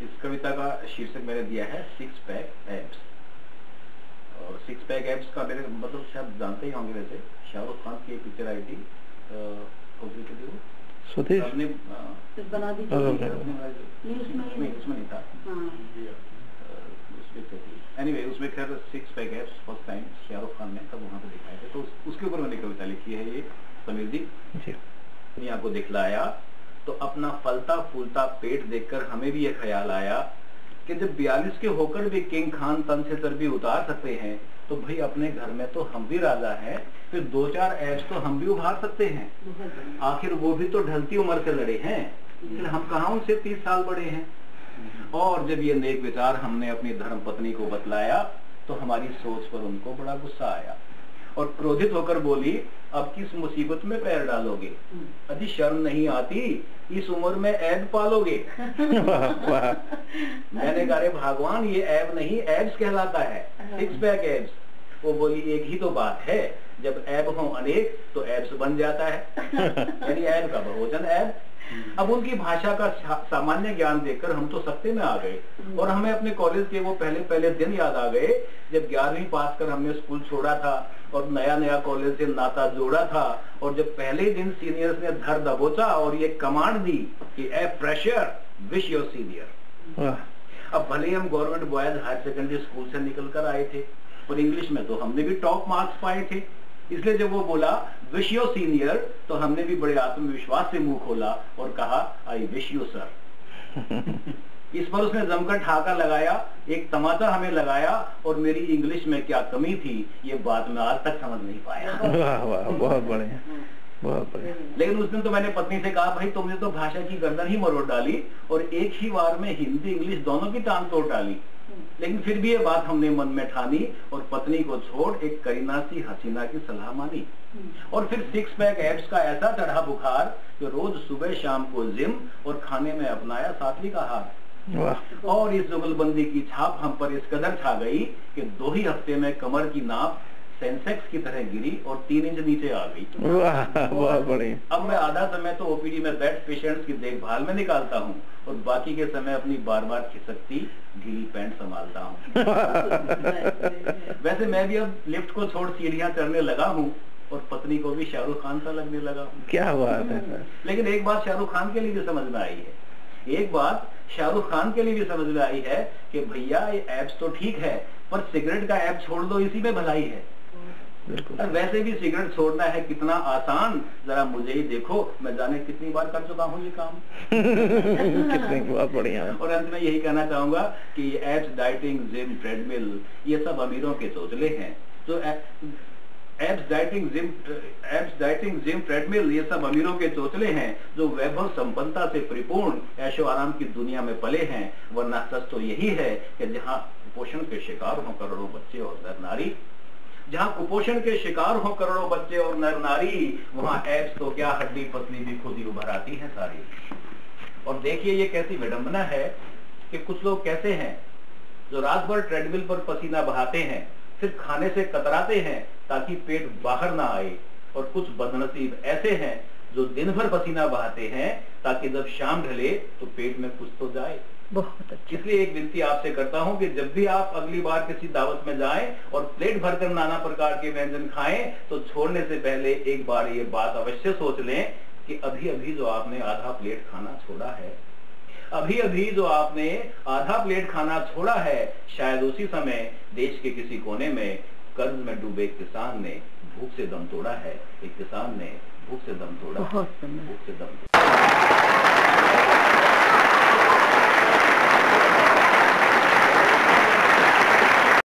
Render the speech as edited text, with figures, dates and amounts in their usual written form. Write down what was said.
इस कविता का शीर्षक मैंने दिया है 6 पैक एब्स। और 6 पैक एब्स का मेरे मतलब शायद जानते ही होंगे, वैसे शाहरुख खान की एक पिक्चर आई थी उसमें नहीं था। एनीवे उसमें खैर 6 pack abs first time Shahrukh Khan ने तब वहाँ पे दिखाए थे, तो उसके ऊपर मैंने कविता लिखी है ये। समीर जी, दुनिया को दिखलाया तो अपना फलता फूलता पेट देखकर हमें भी ये ख्याल आया कि जब 42 के होकर भी किंग खान तन से चर्बी उतार सकते हैं, तो भाई अपने घर में तो हम भी राजा हैं, फिर 2-4 एब्स तो हम भी उभार सकते हैं। आखिर वो भी तो ढलती उम्र से लड़े हैं, फिर हम कहाँ उनसे 30 साल बड़े हैं। और जब ये नेक विचार हमने अपनी धर्म पत्नी को बतलाया, तो हमारी सोच पर उनको बड़ा गुस्सा आया और क्रोधित होकर बोली, अब किस मुसीबत में पैर डालोगे? अजी शर्म नहीं आती, इस उम्र में ऐब पालोगे। मैंने कहा रे भगवान, ये ऐब नहीं एब्स कहलाता है, 6 पैक एब्स। वो बोली, एक ही तो बात है, जब ऐब हो अनेक तो एब्स बन जाता है। यानी ऐब का बहुवचन ऐब। अब उनकी भाषा का सामान्य ज्ञान देखकर हम तो सख्ते में आ गए, और हमें अपने कॉलेज के वो पहले दिन याद आ गए जब 11वीं पास कर हमने स्कूल छोड़ा था और नया कॉलेज से नाता जोड़ा था, और जब पहले दिन सीनियर्स ने धर दबोचा और ये कमांड दी कि a fresher wish your senior. अब भले हम government boys higher secondary school से निकल कर आए थे, पर इंग्लिश में तो हमने भी टॉप मार्क्स पाए थे, इसलिए जब वो बोला विश योर सीनियर, तो हमने भी बड़े आत्मविश्वास से मुंह खोला और कहा आई विश यू सर। इस पर उसने जमकर ठाका लगाया, एक तमाचा हमें लगाया, और मेरी इंग्लिश में क्या कमी थी ये बात मैं आज तक समझ नहीं पाया। वाह वाह, बहुत बढ़िया, बहुत बढ़िया। लेकिन उस दिन तो मैंने पत्नी से कहा, भाई तुमने तो भाषा की गर्दन ही मरोड़ डाली और एक ही बार में हिंदी इंग्लिश दोनों की टांग तोड़ डाली। लेकिन फिर भी ये बात हमने मन में ठानी और पत्नी को छोड़ एक करीना सी हसीना की सलाह मानी। और फिर 6 पैक एब्स का ऐसा चढ़ा बुखार कि रोज सुबह शाम को जिम और खाने में अपनाया सात्विक आहार। और इस जुगलबंदी की छाप हम पर इस कदर छा गई कि 2 ही हफ्ते में कमर की नाप सेंसेक्स की तरह गिरी और 3 इंच नीचे आ गई। बहुत बढ़िया। अब मैं आधा समय तो ओपीडी में बेड पेशेंट्स की देखभाल में निकालता हूँ और बाकी के समय अपनी बार खिसकती ढीली पैंट संभालता हूँ। वैसे मैं भी अब लिफ्ट को छोड़ सीढ़ियाँ चढ़ने लगा हूँ और पत्नी को भी शाहरुख खान सा लगने लगा हूँ। क्या बात है। लेकिन एक बात शाहरुख खान के लिए भी समझ में आई है, एक बात शाहरुख खान के लिए भी समझ में आई है कि भैया ये एब्स तो ठीक है, पर सिगरेट का ऐप छोड़ दो, इसी में भलाई है। वैसे भी सिगरेट छोड़ना है कितना आसान, जरा मुझे ही देखो, मैं जाने कितनी बार कर चुका हूँ ये काम। कितनी बहुत बढ़िया। और अंत में यही कहना चाहूंगा कि ये एब्स, डाइटिंग, जिम, ट्रेडमिल, ये सब अमीरों के चोचले हैं। तो एब्स, डाइटिंग, जिम, ट्रेडमिल, ये सब अमीरों के चोचले हैं जो वैभव संपन्नता से परिपूर्ण ऐशो आराम की दुनिया में पले हैं। वरना सच तो यही है कि जहाँ कुपोषण के शिकार हों करोड़ों बच्चे और नर नारी, जहाँ कुपोषण के शिकार हो करोड़ों बच्चे और नर नारी, वहाँ एब्स तो क्या हड्डी पतली भी खुद ही उभर आती है सारी। और देखिए ये कैसी विडंबना है कि कुछ लोग कैसे हैं जो रात भर ट्रेडमिल पर पसीना बहाते हैं, फिर खाने से कतराते हैं ताकि पेट बाहर ना आए, और कुछ बदनसीब ऐसे हैं जो दिन भर पसीना बहाते हैं ताकि जब शाम ढले तो पेट में कुछ तो जाए। बहुत अच्छा। इसलिए एक विनती आपसे करता हूं कि जब भी आप अगली बार किसी दावत में जाएं और प्लेट भरकर नाना प्रकार के व्यंजन खाएं, तो छोड़ने से पहले एक बार ये बात अवश्य सोच लें कि अभी अभी जो आपने आधा प्लेट खाना छोड़ा है, अभी अभी जो आपने आधा प्लेट खाना छोड़ा है, शायद उसी समय देश के किसी कोने में कर्ज में डूबे किसान ने भूख से दम तोड़ा है। एक किसान ने भूख से दम तोड़ा, भूख से दम